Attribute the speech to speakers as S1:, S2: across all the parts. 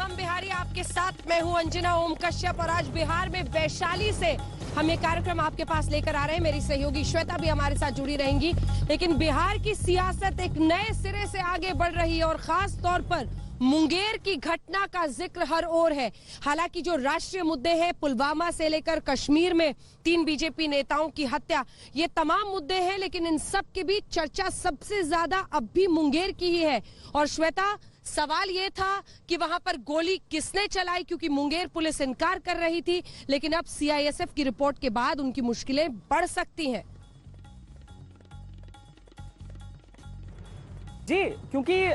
S1: हम बिहारी आपके साथ, मैं हूं अंजना ओम कश्यप और आज बिहार में वैशाली से हम ये कार्यक्रम आपके पास लेकर आ रहे हैं। मेरी सहयोगी श्वेता भी हमारे साथ जुड़ी रहेंगी। लेकिन बिहार की सियासत एक नए सिरे से आगे बढ़ रही है और खास तौर पर मुंगेर की घटना का जिक्र हर ओर है। हालांकि जो राष्ट्रीय मुद्दे हैं, पुलवामा से लेकर कश्मीर में 3 बीजेपी नेताओं की हत्या, ये तमाम मुद्दे हैं, लेकिन इन सब के बीच चर्चा सबसे ज्यादा अब भी मुंगेर की ही है। और श्वेता, सवाल ये था कि वहां पर गोली किसने चलाई, क्योंकि मुंगेर पुलिस इनकार कर रही थी, लेकिन अब सीआईएसएफ की रिपोर्ट के बाद उनकी मुश्किलें बढ़ सकती हैं।
S2: जी, क्योंकि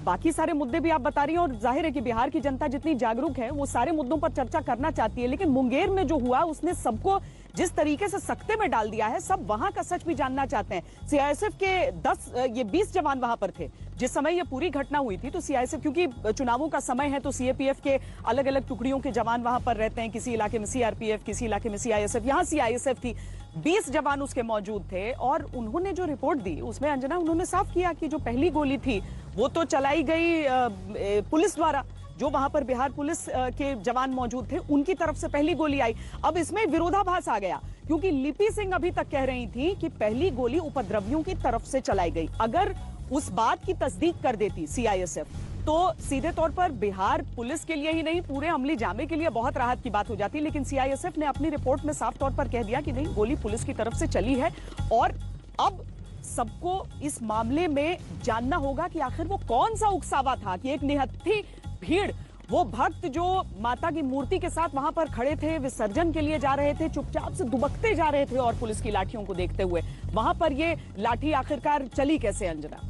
S2: बाकी सारे मुद्दे भी आप बता रही हैं और जाहिर है कि बिहार की जनता जितनी जागरूक है वो सारे मुद्दों पर चर्चा करना चाहती है, लेकिन मुंगेर में जो हुआ उसने सबको जिस तरीके से सकते में डाल दिया है, सब वहां का सच भी जानना चाहते हैं। सीआईएसएफ के 20 जवान वहां पर थे जिस समय ये पूरी घटना हुई थी। तो सीआईएसएफ, क्योंकि चुनावों का समय है, तो सीएपीएफ के अलग अलग टुकड़ियों के जवान वहां पर रहते हैं। किसी इलाके में सीआरपीएफ, किसी इलाके में सीआईएसएफ। यहाँ सीआईएसएफ थी, 20 जवान उसके मौजूद थे और उन्होंने जो रिपोर्ट दी उसमें अंजना, उन्होंने साफ किया कि जो पहली गोली थी वो तो चलाई गई पुलिस द्वारा। जो वहां पर बिहार पुलिस के जवान मौजूद थे उनकी तरफ से पहली गोली आई। अब इसमें विरोधाभास आ गया, क्योंकि लिपि सिंह अभी तक कह रही थी कि पहली गोली उपद्रवियों की तरफ से चलाई गई। अगर उस बात की तस्दीक कर देती सीआईएसएफ, तो सीधे तौर पर बिहार पुलिस के लिए ही नहीं, पूरे अमली जामे के लिए बहुत राहत की बात हो जाती। लेकिन सीआईएसएफ ने अपनी रिपोर्ट में साफ तौर पर कह दिया कि नहीं, गोली पुलिस की तरफ से चली है। और अब सबको इस मामले में जानना होगा कि आखिर वो कौन सा उकसावा था कि एक निहत्थी भीड़, वो भक्त जो माता की मूर्ति के साथ वहां पर खड़े थे, विसर्जन के लिए जा रहे थे, चुपचाप से दुबकते जा रहे थे और पुलिस की लाठियों को देखते हुए वहां पर ये लाठी आखिरकार चली कैसे अंजना?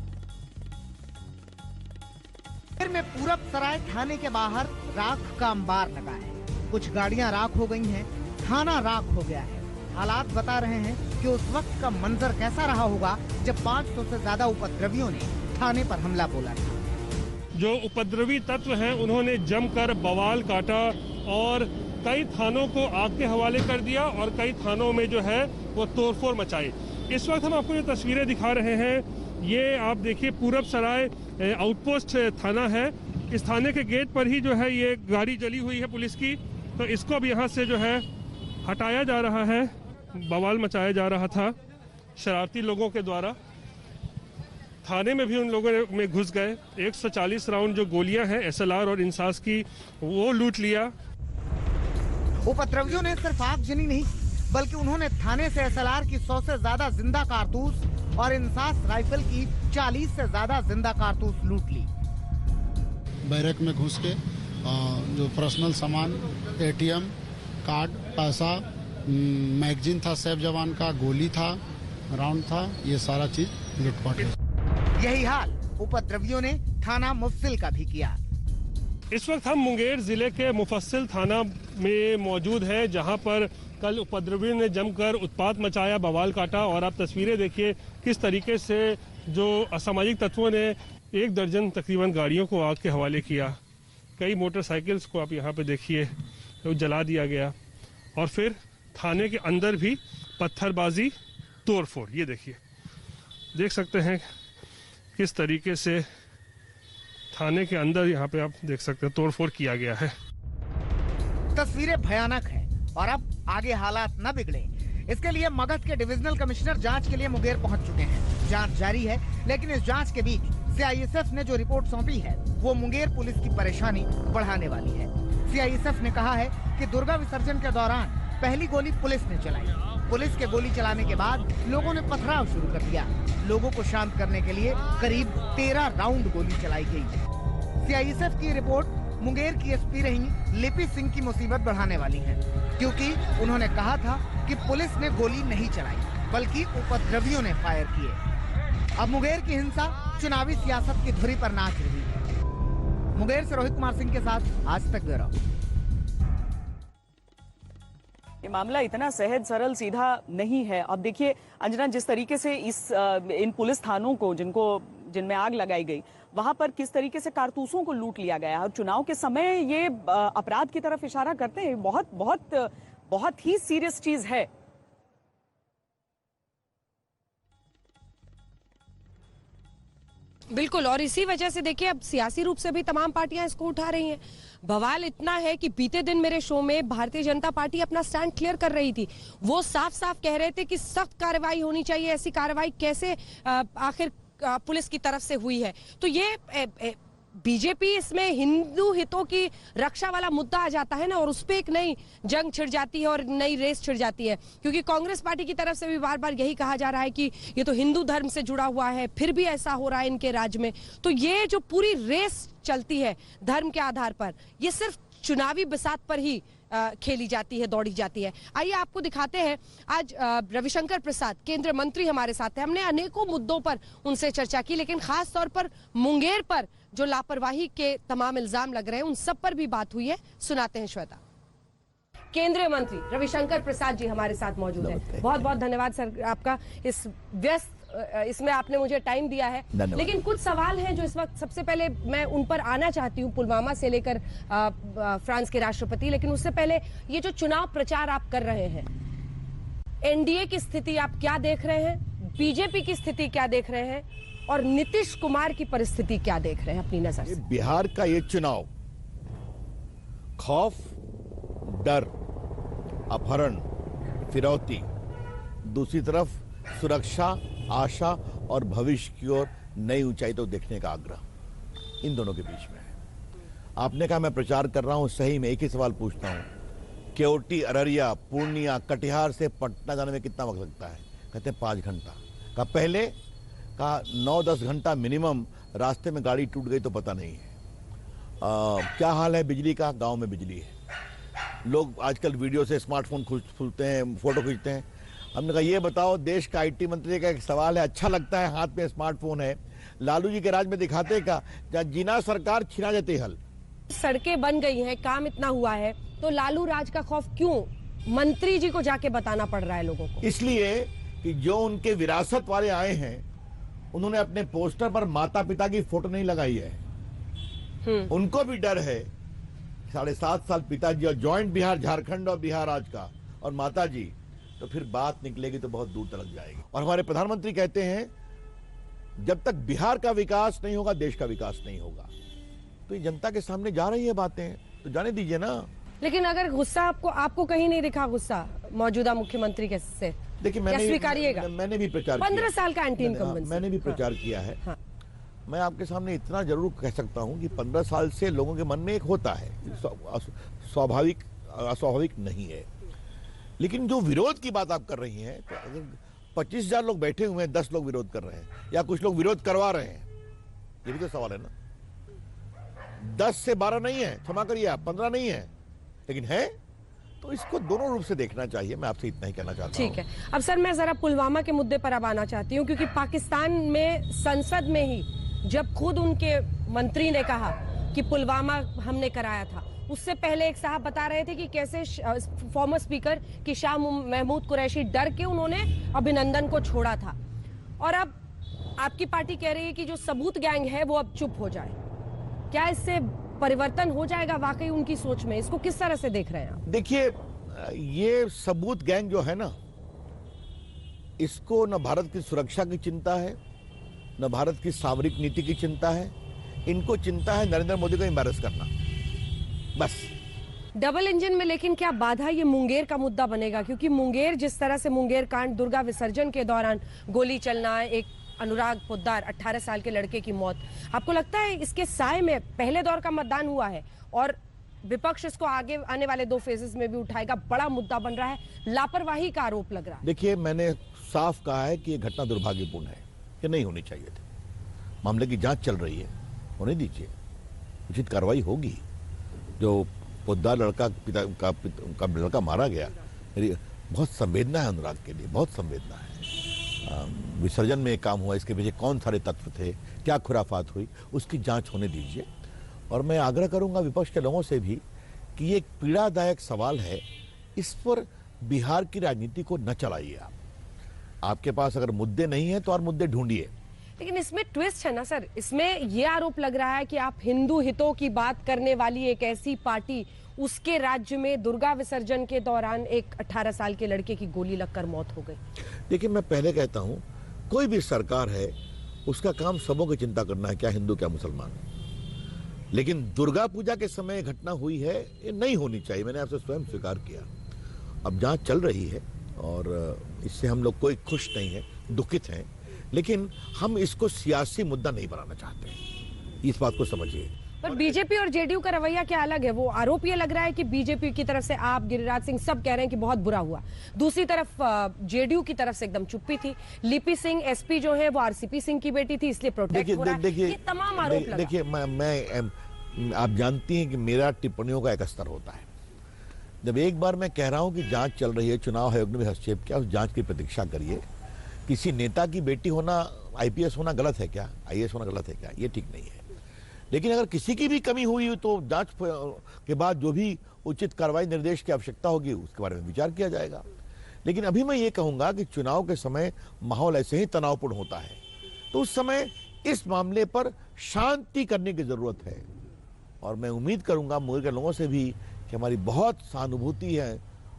S3: में पूरब सराय थाने के बाहर राख का अंबार लगा है। कुछ गाड़ियां राख हो गई हैं, थाना राख हो गया है। हालात बता रहे हैं कि उस वक्त का मंजर कैसा रहा होगा जब 500 से ज्यादा उपद्रवियों ने थाने पर हमला बोला था।
S4: जो उपद्रवी तत्व हैं उन्होंने जमकर बवाल काटा और कई थानों को आग के हवाले कर दिया और कई थानों में जो है वो तोड़फोड़ मचाई। इस वक्त हम आपको जो तस्वीरें दिखा रहे हैं, ये आप देखिए पूरब सराय आउटपोस्ट थाना है। इस थाने के गेट पर ही जो है ये गाड़ी जली हुई है पुलिस की, तो इसको अब यहाँ से जो है हटाया जा रहा है। बवाल मचाया जा रहा था शरारती लोगों के द्वारा। थाने में भी उन लोगों में घुस गए। 140 राउंड जो गोलियां हैं एसएलआर और इंसास की, वो लूट लिया।
S3: उपद्रवियों ने सिर्फ आगजनी नहीं, बल्कि उन्होंने थाने से एसएलआर की 100 से ज्यादा जिंदा कारतूस और इंसास राइफल की 40 से ज्यादा जिंदा कारतूस लूट ली।
S5: बैरक में घुस के जो पर्सनल सामान, एटीएम कार्ड, पैसा, मैगजीन था सैफ जवान का, गोली था, राउंड था, ये सारा चीज लूटपाट है।
S3: यही हाल उपद्रवियों ने थाना मुफस्सिल का भी किया।
S4: इस वक्त हम मुंगेर जिले के मुफस्सिल थाना में मौजूद हैं, जहां पर कल उपद्रवियों ने जमकर उत्पात मचाया, बवाल काटा। और आप तस्वीरें देखिए किस तरीके से जो असामाजिक तत्वों ने 1 दर्जन तकरीबन गाड़ियों को आग के हवाले किया। कई मोटरसाइकिल्स को आप यहाँ पे देखिए तो जला दिया गया। और फिर थाने के अंदर भी पत्थरबाजी, तोड़फोड़, ये देखिए, देख सकते हैं किस तरीके से थाने के अंदर यहाँ पे आप देख सकते हैं तोड़फोड़ किया गया है।
S3: तस्वीरें भयानक हैं और अब आगे हालात न बिगड़े, इसके लिए मगध के डिविजनल कमिश्नर जांच के लिए मुंगेर पहुंच चुके हैं। जांच जारी है, लेकिन इस जांच के बीच सीआईएसएफ ने जो रिपोर्ट सौंपी है वो मुंगेर पुलिस की परेशानी बढ़ाने वाली है। सीआईएसएफ ने कहा है कि दुर्गा विसर्जन के दौरान पहली गोली पुलिस ने चलाई। पुलिस के गोली चलाने के बाद लोगों ने पथराव शुरू कर दिया। लोगों को शांत करने के लिए करीब 13 राउंड गोली चलाई गई। सीआईएसएफ की रिपोर्ट मुंगेर की एसपी रही लिपि सिंह की मुसीबत बढ़ाने वाली है, क्योंकि उन्होंने कहा था कि पुलिस ने गोली नहीं चलाई बल्कि उपद्रवियों ने फायर किए। अब मुंगेर की हिंसा चुनावी सियासत की धुरी पर नाच रही है। मुंगेर से रोहित कुमार सिंह के साथ आज तक ब्यूरो।
S2: ये मामला इतना सहज सरल सीधा नहीं है। अब देखिए अंजना, जिस तरीके से इन पुलिस थानों को जिनमें आग लगाई गई, वहां पर किस तरीके से कारतूसों को लूट लिया गया। और चुनाव के समय ये अपराध की तरफ इशारा करते हैं। बहुत बहुत बहुत ही सीरियस चीज है।
S1: बिल्कुल, और इसी वजह से देखिए अब सियासी रूप से भी तमाम पार्टियां इसको उठा रही हैं। बवाल इतना है कि बीते दिन मेरे शो में भारतीय जनता पार्टी अपना स्टैंड क्लियर कर रही थी। वो साफ साफ कह रहे थे कि सख्त कार्रवाई होनी चाहिए। ऐसी कार्रवाई कैसे आखिर पुलिस की तरफ से हुई है? तो ये बीजेपी इसमें हिंदू हितों की रक्षा वाला मुद्दा आ जाता है ना, और उस पर एक नई जंग छिड़ जाती है और नई रेस छिड़ जाती है। क्योंकि कांग्रेस पार्टी की तरफ से भी बार बार यही कहा जा रहा है कि ये तो हिंदू धर्म से जुड़ा हुआ है, फिर भी ऐसा हो रहा है इनके राज्य में। तो ये जो पूरी रेस चलती है धर्म के आधार पर, ये सिर्फ चुनावी बिसात पर ही खेली जाती है, दौड़ी जाती है। आइए आपको दिखाते हैं। आज रविशंकर प्रसाद केंद्रीय मंत्री हमारे साथ हैं। हमने अनेकों मुद्दों पर उनसे चर्चा की, लेकिन खास तौर पर मुंगेर पर जो लापरवाही के तमाम इल्जाम लग रहे हैं उन सब पर भी बात हुई है। सुनाते हैं श्वेता। केंद्रीय मंत्री रविशंकर प्रसाद जी हमारे साथ मौजूद हैं। बहुत बहुत धन्यवाद सर आपका, इस व्यस्त इसमें आपने मुझे टाइम दिया है। लेकिन कुछ सवाल हैं जो इस वक्त सबसे पहले मैं उन पर आना चाहती हूँ, पुलवामा से लेकर फ्रांस के राष्ट्रपति। लेकिन उससे पहले ये जो चुनाव प्रचार आप कर रहे हैं, एनडीए की स्थिति आप क्या देख रहे हैं, बीजेपी की स्थिति क्या देख रहे हैं, और नीतीश कुमार की परिस्थिति क्या देख रहे हैं अपनी नजर से?
S6: बिहार का ये चुनाव खौफ, डर, अपहरण, फिरौती, दूसरी तरफ सुरक्षा, आशा और भविष्य की ओर नई ऊंचाई तो देखने का आग्रह, इन दोनों के बीच में है। आपने कहा मैं प्रचार कर रहा हूं, सही में एक ही सवाल पूछता हूं, केवटी, अररिया, पूर्णिया, कटिहार से पटना जाने में कितना वक्त लगता है? कहते हैं 5 घंटा। कहा पहले, कहा 9-10 घंटा मिनिमम। रास्ते में गाड़ी टूट गई तो पता नहीं है। क्या हाल है बिजली का? गांव में बिजली है। लोग आजकल वीडियो से स्मार्टफोन खुलते हैं, फोटो खींचते हैं। हमने कहा ये बताओ, देश का आईटी मंत्री का एक सवाल है, अच्छा लगता है हाथ में स्मार्टफोन है, लालू जी के राज में दिखाते का जहाँ जीना सरकार छिना जाती हल।
S1: सड़कें बन गई हैं, काम इतना हुआ है, तो लालू राज का खौफ क्यों मंत्री जी को जाके बताना पड़ रहा है लोगों को?
S6: इसलिए कि जो उनके विरासत वाले आए हैं उन्होंने अपने पोस्टर पर माता पिता की फोटो नहीं लगाई है। उनको भी डर है 7.5 साल पिताजी और ज्वाइंट बिहार, झारखंड और बिहार आज का, और माता जी, तो फिर बात निकलेगी तो बहुत दूर तक जाएगी। और हमारे प्रधानमंत्री कहते हैं जब तक बिहार का विकास नहीं होगा देश का विकास नहीं होगा। तो ये जनता के सामने जा रही है बातें, तो जाने दीजिए ना।
S1: लेकिन अगर गुस्सा आपको कहीं नहीं दिखा, गुस्सा मौजूदा मुख्यमंत्री के से?
S6: देखिए मैंने भी प्रचार
S1: 15 साल का एंटी इनकम्बेंसी
S6: मैंने भी प्रचार किया है। मैं आपके सामने इतना जरूर कह सकता हूं कि 15 साल से लोगों के मन में एक होता है, स्वाभाविक अस्वाभाविक नहीं है। लेकिन जो विरोध की बात आप कर रही हैं, तो अगर 25,000 लोग बैठे हुए हैं, 10 लोग विरोध कर रहे हैं या कुछ लोग विरोध करवा रहे हैं, ये भी तो सवाल है ना। 10 से 12 नहीं है, क्षमा करिए आप, 15 नहीं है, लेकिन है, तो इसको दोनों रूप से देखना चाहिए। मैं आपसे इतना ही कहना चाहता हूं।
S1: ठीक है। अब सर मैं जरा पुलवामा के मुद्दे पर अब आना चाहती हूँ, क्योंकि पाकिस्तान में संसद में ही जब खुद उनके मंत्री ने कहा कि पुलवामा हमने कराया था, उससे पहले एक साहब बता रहे थे कि कैसे फॉर्मर स्पीकर कि शाह महमूद कुरैशी डर के उन्होंने अभिनंदन को छोड़ा था। और अब आपकी पार्टी कह रही है कि जो सबूत गैंग है वो अब चुप हो जाए। क्या इससे परिवर्तन हो जाएगा वाकई उनकी सोच में? इसको किस तरह से देख रहे हैं आप?
S6: देखिए, ये सबूत गैंग जो है ना, इसको न भारत की सुरक्षा की चिंता है, न भारत की सामरिक नीति की चिंता है। इनको चिंता है नरेंद्र मोदी को एम्बैरस करना, बस।
S1: डबल इंजन में लेकिन क्या बाधा ये मुंगेर का मुद्दा बनेगा? क्योंकि मुंगेर, जिस तरह से मुंगेर कांड, दुर्गा विसर्जन के दौरान गोली चलना, एक अनुराग पोद्दार 18 साल के लड़के की मौत, आपको लगता है इसके साए में पहले दौर का मतदान हुआ है और विपक्ष इसको आगे आने वाले 2 फेजेस में भी उठाएगा? बड़ा मुद्दा बन रहा है, लापरवाही का आरोप लग रहा है।
S6: देखिए, मैंने साफ कहा है कि ये घटना दुर्भाग्यपूर्ण है, कि नहीं होनी चाहिए थी। मामले की जांच चल रही है, होने दीजिए, उचित कार्रवाई होगी। जो पोद्दार लड़का का लड़का मारा गया, मेरी बहुत संवेदना है अनुराग के लिए, बहुत संवेदना है। विसर्जन में काम हुआ, इसके पीछे कौन सारे तत्व थे, क्या खुराफात हुई, उसकी जांच होने दीजिए। और मैं आग्रह करूंगा विपक्ष के लोगों से भी कि ये एक पीड़ादायक सवाल है, इस पर बिहार की राजनीति को न चलाइए। आपके पास अगर मुद्दे नहीं है तो और मुद्दे ढूंढिए।
S1: लेकिन इसमें ट्विस्ट है ना सर, इसमें यह आरोप लग रहा है कि आप हिंदू हितों की बात करने वाली एक ऐसी पार्टी, उसके राज्य में दुर्गा विसर्जन के दौरान एक 18 साल के लड़के की गोली लगकर मौत हो गई।
S6: देखिए, मैं पहले कहता हूं, कोई भी सरकार है उसका काम सबों की चिंता करना है, क्या हिंदू क्या मुसलमान। लेकिन दुर्गा पूजा के समय घटना हुई है, ये नहीं होनी चाहिए, मैंने आपसे स्वयं स्वीकार किया। अब जांच चल रही है और इससे हम लोग कोई खुश नहीं है, दुखित हैं, लेकिन हम इसको सियासी मुद्दा नहीं बनाना चाहते हैं, इस बात को समझिए।
S1: पर बीजेपी और जेडीयू का रवैया क्या अलग है? वो आरोप ये लग रहा है कि बीजेपी की तरफ से आप, गिरिराज सिंह सब कह रहे हैं कि बहुत बुरा हुआ, दूसरी तरफ जेडीयू की तरफ से एकदम चुप्पी थी। लिपि सिंह एसपी जो है वो आरसीपी सिंह की बेटी थी, इसलिए प्रोटेक्ट हो रहा है। ये तमाम आरोप लगा।
S6: देखिए मैं आप जानती हैं कि मेरा टिप्पणियों का एक स्तर होता है। जब एक बार मैं कह रहा हूं कि जांच चल रही है, चुनाव आयोग ने भी हस्तक्षेप किया, उस जांच की प्रतीक्षा करिए। किसी नेता की बेटी होना, आईपीएस होना गलत है क्या, आईएएस होना गलत है क्या? ये ठीक नहीं है। लेकिन अगर किसी की भी कमी हुई तो जांच के बाद जो भी उचित कार्रवाई निर्देश की आवश्यकता होगी उसके बारे में विचार किया जाएगा। लेकिन अभी मैं ये कहूंगा कि चुनाव के समय माहौल ऐसे ही तनावपूर्ण होता है, तो उस समय इस मामले पर शांति करने की जरूरत है। और मैं उम्मीद करूंगा मुंगेर के लोगों से भी कि हमारी बहुत सहानुभूति है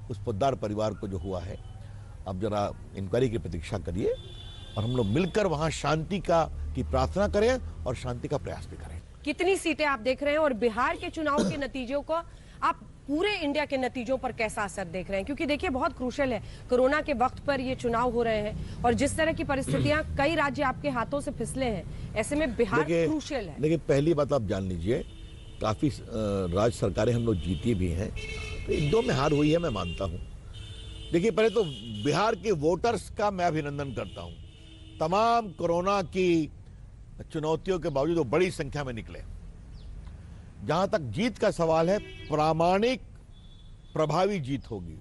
S6: उस पोद्दार परिवार को जो हुआ है। अब जरा इंक्वायरी की प्रतीक्षा करिए और हम लोग मिलकर वहां शांति की प्रार्थना करें और शांति का प्रयास भी करें।
S1: कितनी सीटें आप देख रहे हैं और बिहार के चुनाव के नतीजों को आप पूरे इंडिया के नतीजों पर कैसा असर देख रहे हैं? क्योंकि देखिए बहुत क्रूशियल है, कोरोना के वक्त पर ये चुनाव हो रहे हैं और जिस तरह की परिस्थितियां, कई राज्य आपके हाथों से फिसले हैं, ऐसे में बिहार क्रूशियल है।
S6: देखिए पहली बात आप जान लीजिए, काफी राज्य सरकारें हम लोग जीती भी हैं, तो एक दो में हार हुई है, मैं मानता हूं। देखिए पहले तो बिहार के वोटर्स का मैं अभिनंदन करता हूं। तमाम कोरोना की चुनौतियों के बावजूद वो बड़ी संख्या में निकले। जहां तक जीत का सवाल है, प्रामाणिक प्रभावी जीत होगी,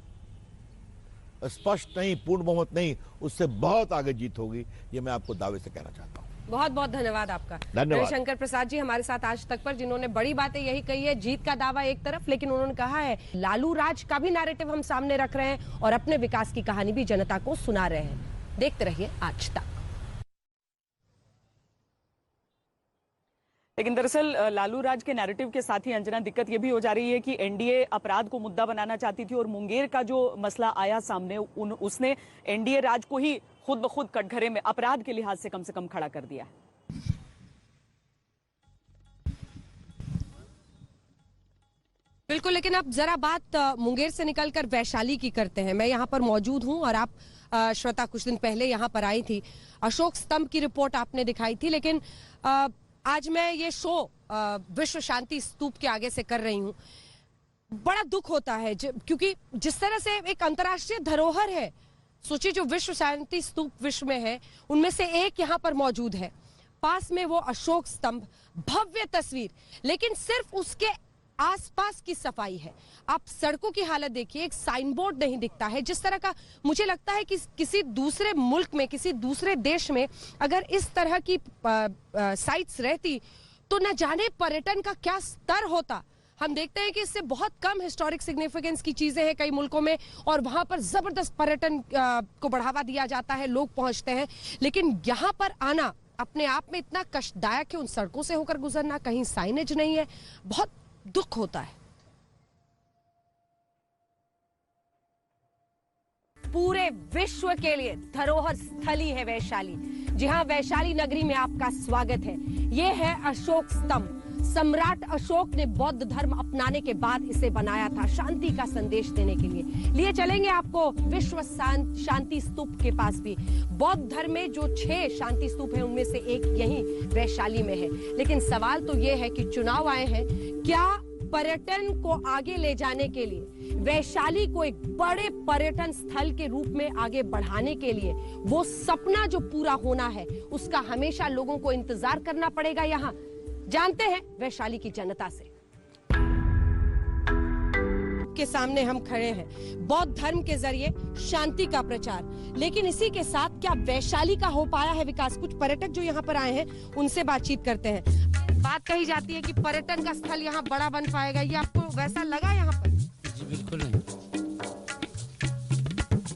S6: स्पष्ट नहीं, पूर्ण बहुमत नहीं, उससे बहुत आगे जीत होगी, ये मैं आपको दावे से कहना चाहता हूं।
S1: बहुत बहुत धन्यवाद आपका। रविशंकर प्रसाद जी हमारे साथ आज तक पर, जिन्होंने बड़ी बातें यही कही है, जीत का दावा एक तरफ, लेकिन उन्होंने कहा है लालू राज का भी नैरेटिव हम सामने रख रहे हैं और अपने विकास की कहानी भी जनता को सुना रहे हैं। देखते रहिए आज तक।
S2: लेकिन दरअसल लालू राज के नैरेटिव के साथ ही अंजना, दिक्कत ये भी हो जा रही है कि एनडीए अपराध को मुद्दा बनाना चाहती थी और मुंगेर का जो मसला आया सामने, उसने एनडीए राज को ही खुद ब खुद कटघरे में अपराध के लिहाज से कम खड़ा कर दिया है।
S1: बिल्कुल, लेकिन अब जरा बात मुंगेर से निकलकर वैशाली की करते हैं। मैं यहाँ पर मौजूद हूँ और आप श्वेता कुछ दिन पहले यहाँ पर आई थी, अशोक स्तंभ की रिपोर्ट आपने दिखाई थी, लेकिन आज मैं ये शो विश्व शांति स्तूप के आगे से कर रही हूँ। बड़ा दुख होता है क्योंकि जिस तरह से एक अंतर्राष्ट्रीय धरोहर है, सोचिए जो विश्व शांति स्तूप विश्व में है, उनमें से एक यहाँ पर मौजूद है। पास में वो अशोक स्तंभ, भव्य तस्वीर, लेकिन सिर्फ उसके आसपास की सफाई है। आप सड़कों की हालत देखिए, एक साइन बोर्ड नहीं दिखता है। जिस तरह का मुझे लगता है कि किसी दूसरे मुल्क में, किसी दूसरे देश में अगर इस तरह की साइट्स रहती तो न जाने पर्यटन का क्या स्तर होता। हम देखते हैं कि इससे बहुत कम हिस्टोरिक सिग्निफिकेंस की चीजें हैं कई मुल्कों में और वहां पर जबरदस्त पर्यटन को बढ़ावा दिया जाता है, लोग पहुंचते हैं, लेकिन यहाँ पर आना अपने आप में इतना कष्टदायक है। उन सड़कों से होकर गुजरना, कहीं साइनेज नहीं है, बहुत दुख होता है। पूरे विश्व के लिए धरोहर स्थली है वैशाली। जी हां, वैशाली नगरी में आपका स्वागत है। ये है अशोक स्तंभ। सम्राट अशोक ने बौद्ध धर्म अपनाने के बाद इसे बनाया था, शांति का संदेश देने के लिए। लिए चलेंगे आपको विश्व शांति स्तूप के पास भी। बौद्ध धर्म में जो 6 शांति स्तूप हैं, उनमें से एक यही वैशाली में है। लेकिन सवाल तो ये है कि चुनाव आए हैं, क्या पर्यटन को आगे ले जाने के लिए, वैशाली को एक बड़े पर्यटन स्थल के रूप में आगे बढ़ाने के लिए, वो सपना जो पूरा होना है, उसका हमेशा लोगों को इंतजार करना पड़ेगा। यहाँ जानते हैं वैशाली की जनता से। के सामने हम खड़े हैं, बौद्ध धर्म के जरिए शांति का प्रचार, लेकिन इसी के साथ क्या वैशाली का हो पाया है विकास? कुछ पर्यटक जो यहाँ पर आए हैं उनसे बातचीत करते हैं। बात कही जाती है कि पर्यटन का स्थल यहाँ बड़ा बन पाएगा, ये आपको वैसा लगा यहाँ पर?
S7: जी बिल्कुल नहीं,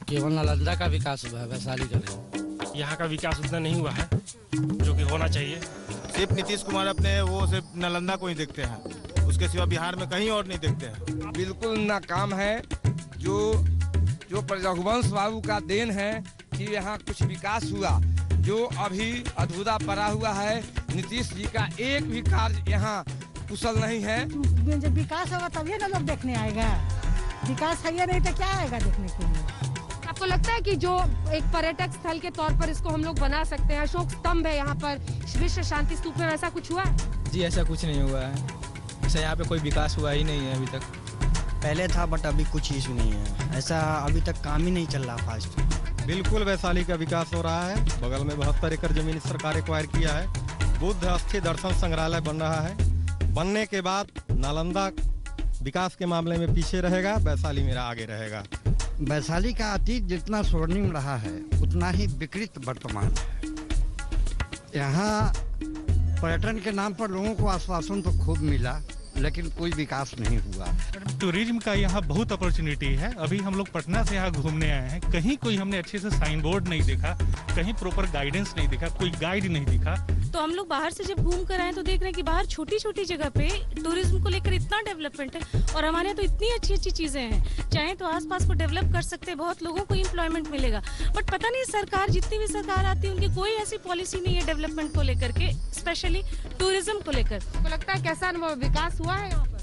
S7: केवल नालंदा का विकास हुआ है, वैशाली का नहीं।
S4: यहाँ का विकास उतना नहीं हुआ है जो कि होना चाहिए।
S8: सिर्फ नीतीश कुमार अपने वो सिर्फ नालंदा को ही देखते हैं, उसके सिवा बिहार में कहीं और नहीं देखते हैं।
S9: बिल्कुल नाकाम है। जो रघुवंश बाबू का देन है कि यहाँ कुछ विकास हुआ, जो अभी अधूरा पड़ा हुआ है। नीतीश जी का एक भी कार्य यहाँ कुशल नहीं है।
S10: जब विकास होगा तभी ना लोग देखने आएगा, विकास है नहीं तो क्या आएगा देखने के लिए।
S1: आपको लगता है कि जो एक पर्यटक स्थल के तौर पर इसको हम लोग बना सकते हैं, अशोक स्तंभ है यहाँ पर, विश्व शांति स्तूप में, ऐसा कुछ हुआ?
S11: जी ऐसा कुछ नहीं हुआ है, ऐसा यहाँ पे कोई विकास हुआ ही नहीं है अभी तक।
S12: पहले था बट अभी कुछ इशू नहीं है, ऐसा अभी तक काम ही नहीं चल रहा फास्ट।
S13: बिल्कुल वैशाली का विकास हो रहा है, बगल में 72 एकड़ जमीन सरकार एक्वायर किया है। बुद्ध अस्थि दर्शन संग्रहालय बन रहा है, बनने के बाद नालंदा विकास के मामले में पीछे रहेगा, वैशाली मेरा आगे रहेगा।
S12: वैशाली का अतीत जितना स्वर्णिम रहा है उतना ही विकृत वर्तमान है। यहाँ पर्यटन के नाम पर लोगों को आश्वासन तो खूब मिला लेकिन कोई विकास नहीं हुआ।
S14: टूरिज्म का यहाँ बहुत अपॉर्चुनिटी है। अभी हम लोग पटना से यहाँ घूमने आए हैं, कहीं कोई हमने अच्छे से साइन बोर्ड नहीं देखा, कहीं प्रॉपर गाइडेंस नहीं देखा, कोई गाइड नहीं दिखा।
S15: तो हम लोग बाहर से जब घूम कर आए तो देख रहे हैं कि बाहर छोटी छोटी जगह पे टूरिज्म को लेकर इतना डेवलपमेंट है और हमारे यहाँ तो इतनी अच्छी अच्छी चीजें हैं। चाहे तो आसपास को डेवलप कर सकते हैं, बहुत लोगों को एम्प्लॉयमेंट मिलेगा। बट पता नहीं सरकार, जितनी भी सरकार आती है उनकी कोई ऐसी पॉलिसी नहीं है डेवलपमेंट को लेकर के, स्पेशली टूरिज्म को लेकर।
S1: आपको लगता है कैसा अनुभव, विकास हुआ है यहाँ पर?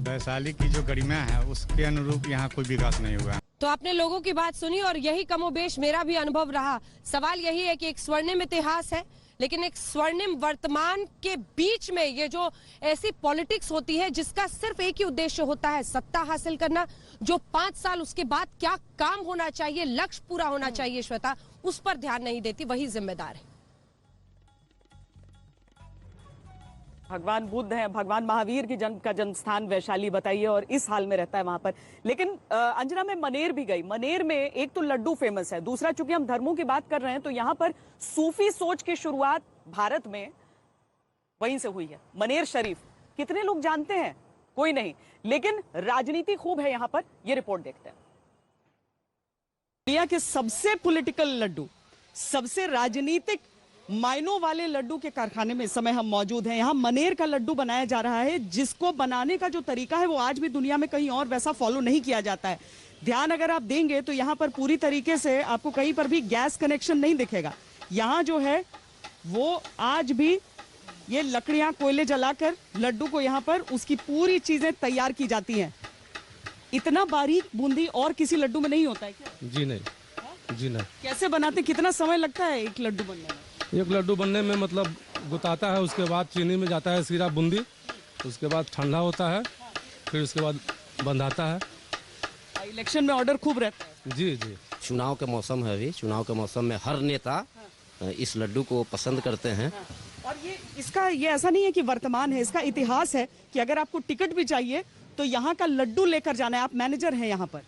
S13: वैशाली की जो गरिमा है उसके अनुरूप यहाँ कोई विकास नहीं हुआ।
S1: तो आपने लोगों की बात सुनी और यही कमोबेश मेरा भी अनुभव रहा। सवाल यही है कि एक स्वर्णिम इतिहास है लेकिन एक स्वर्णिम वर्तमान के बीच में ये जो ऐसी पॉलिटिक्स होती है जिसका सिर्फ एक ही उद्देश्य होता है, सत्ता हासिल करना। जो 5 साल उसके बाद क्या काम होना चाहिए, लक्ष्य पूरा होना चाहिए, श्वेता, उस पर ध्यान नहीं देती, वही जिम्मेदार है।
S2: भगवान बुद्ध हैं, भगवान महावीर की का जन्म स्थान वैशाली बताइए, और इस हाल में रहता है वहां पर। लेकिन अंजना में मनेर भी गई। मनेर में एक तो लड्डू फेमस है, दूसरा चूंकि हम धर्मों की बात कर रहे हैं तो यहाँ पर सूफी सोच की शुरुआत भारत में वहीं से हुई है। मनेर शरीफ कितने लोग जानते हैं? कोई नहीं, लेकिन राजनीति खूब है यहाँ पर। ये रिपोर्ट देखते हैं। दुनिया के सबसे पॉलिटिकल लड्डू, सबसे राजनीतिक मायनों वाले लड्डू के कारखाने में इस समय हम मौजूद हैं। यहाँ मनेर का लड्डू बनाया जा रहा है, जिसको बनाने का जो तरीका है वो आज भी दुनिया में कहीं और वैसा फॉलो नहीं किया जाता है। ध्यान अगर आप देंगे तो यहाँ पर पूरी तरीके से आपको कहीं पर भी गैस कनेक्शन नहीं दिखेगा। यहाँ जो है वो आज भी ये लकड़ियां, कोयले जलाकर लड्डू को यहाँ पर उसकी पूरी चीजें तैयार की जाती हैं। इतना बारीक बूंदी और किसी लड्डू में नहीं होता है क्या?
S16: जी नहीं, जी नहीं।
S2: कैसे बनाते, कितना समय लगता है एक लड्डू बनने में?
S16: एक लड्डू बनने में मतलब गुताता है, उसके बाद चीनी में जाता है सीरा बूंदी, उसके बाद ठंडा होता है, फिर उसके बाद बंधाता है।
S2: इलेक्शन में ऑर्डर खूब रहता है।
S16: जी जी।
S17: चुनाव के मौसम है अभी, चुनाव के मौसम में हर नेता इस लड्डू को पसंद करते हैं।
S2: और ये ऐसा नहीं है कि वर्तमान है, इसका इतिहास है कि अगर आपको टिकट भी चाहिए तो यहाँ का लड्डू लेकर जाना है। आप मैनेजर हैं यहाँ पर?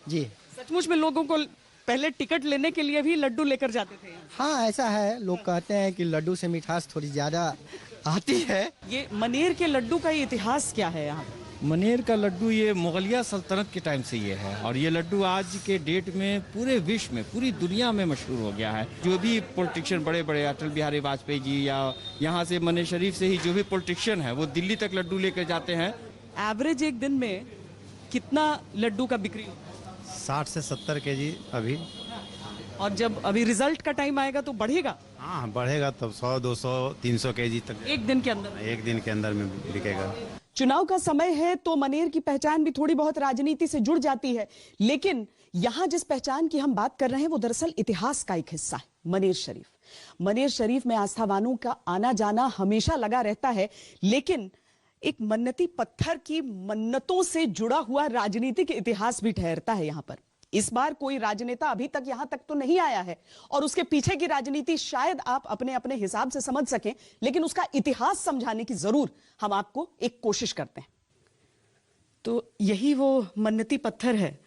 S12: जी।
S2: सचमुच में लोगों को पहले टिकट लेने के लिए भी लड्डू लेकर जाते थे?
S12: हाँ ऐसा है, लोग कहते हैं कि लड्डू से मिठास थोड़ी ज्यादा आती है।
S2: ये मनेर के लड्डू का इतिहास क्या है यहाँ?
S18: मनेर का लड्डू ये मुगलिया सल्तनत के टाइम से ये है, और ये लड्डू आज के डेट में पूरे विश्व में, पूरी दुनिया में मशहूर हो गया है। जो भी पॉलिटिशियन बड़े बड़े, अटल बिहारी वाजपेयी जी या यहाँ से मनेर शरीफ से ही जो भी पॉलिटिशियन है वो दिल्ली तक लड्डू लेकर जाते हैं।
S2: एवरेज एक दिन में कितना लड्डू का बिक्री?
S19: 60 से 70 केजी अभी।
S2: और जब अभी रिजल्ट का टाइम आएगा तो बढ़ेगा?
S19: हाँ बढ़ेगा, तब 100, 200, 300 केजी तक
S2: एक दिन के अंदर?
S19: एक दिन के अंदर में बिकेगा।
S2: चुनाव का समय है तो मनेर की पहचान भी थोड़ी बहुत राजनीति से जुड़ जाती है, लेकिन यहाँ जिस पहचान की हम बात कर रहे हैं वो दरअसल इतिहास का एक हिस्सा है। मनेर शरीफ, मनेर शरीफ में आस्थावानों का आना जाना हमेशा लगा रहता है, लेकिन एक मन्नती पत्थर की मन्नतों से जुड़ा हुआ राजनीतिक इतिहास भी ठहरता है यहाँ पर। इस बार कोई राजनेता अभी तक यहां तक तो नहीं आया है और उसके पीछे की राजनीति शायद आप अपने अपने हिसाब से समझ सकें, लेकिन उसका इतिहास समझाने की जरूर हम आपको एक कोशिश करते हैं। तो यही वो मन्नती पत्थर है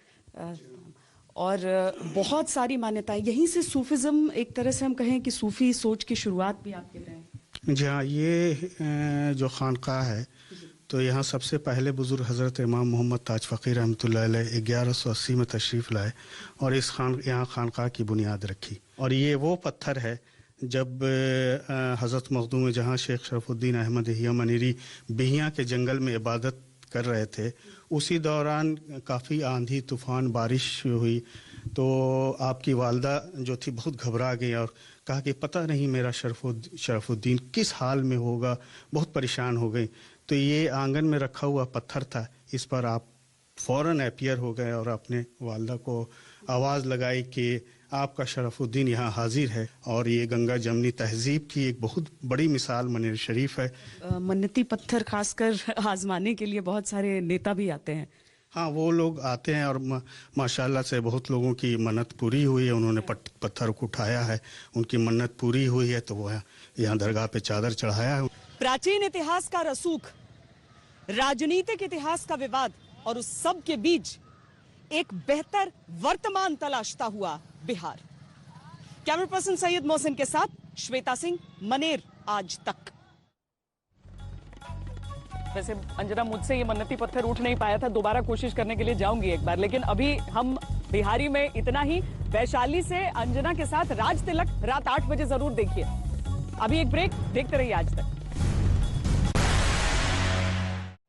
S2: और बहुत सारी मान्यताएं, यहीं से सूफिज्म, एक तरह से हम कहें कि सूफी सोच की शुरुआत भी आप कह रहे हैं।
S5: जी हाँ, ये जो खानका है तो यहाँ सबसे पहले बुजुर्ग हज़रत इमाम मोहम्मद ताज फ़कीर रहमतुल्लाह अलैह 1180 में तशरीफ़ लाए और इस यहाँ खानका की बुनियाद रखी। और ये वो पत्थर है जब हज़रत मखदूम जहाँ शेख शरफुद्दीन अहमद हिया मनीरी बिहियाँ के जंगल में इबादत कर रहे थे, उसी दौरान काफ़ी आंधी तूफ़ान बारिश हुई,
S20: तो आपकी वालदा जो थी बहुत घबरा गई और कहा कि पता नहीं मेरा शरफुद्दीन किस हाल में होगा, बहुत परेशान हो गई। तो ये आंगन में रखा हुआ पत्थर था, इस पर आप फौरन अपीयर हो गए और अपने वालदा को आवाज़ लगाई कि आपका शरफुद्दीन यहाँ हाजिर है। और ये गंगा जमनी तहजीब की एक बहुत बड़ी मिसाल मनेर शरीफ है।
S2: मन्नती पत्थर खासकर आजमाने के लिए बहुत सारे नेता भी आते हैं।
S20: हाँ, वो लोग आते हैं और माशाल्लाह से बहुत लोगों की मन्नत पूरी हुई है। उन्होंने पत्थर को उठाया है, उनकी मन्नत पूरी हुई है, तो वो यहाँ दरगाह पे चादर चढ़ाया है।
S2: प्राचीन इतिहास का रसूख, राजनीतिक इतिहास का विवाद और उस सब के बीच एक बेहतर वर्तमान तलाशता हुआ बिहार। कैमरा पर्सन सैयद मोहसिन के साथ श्वेता सिंह, मनेर आज तक। वैसे अंजना, मुझसे ये मन्नती पत्थर उठ नहीं पाया था, दोबारा कोशिश करने के लिए जाऊंगी एक बार, लेकिन अभी हम बिहारी में इतना ही। वैशाली से अंजना के साथ राज तिलक रात 8 बजे जरूर देखिए। अभी एक ब्रेक, देखते रहिए आज तक।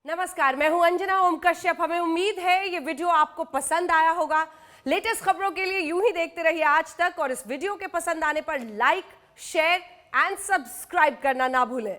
S1: नमस्कार, मैं हूं अंजना ओम कश्यप। हमें उम्मीद है ये वीडियो आपको पसंद आया होगा। लेटेस्ट खबरों के लिए यूं ही देखते रहिए आज तक, और इस वीडियो के पसंद आने पर लाइक, शेयर एंड सब्सक्राइब करना ना भूलें।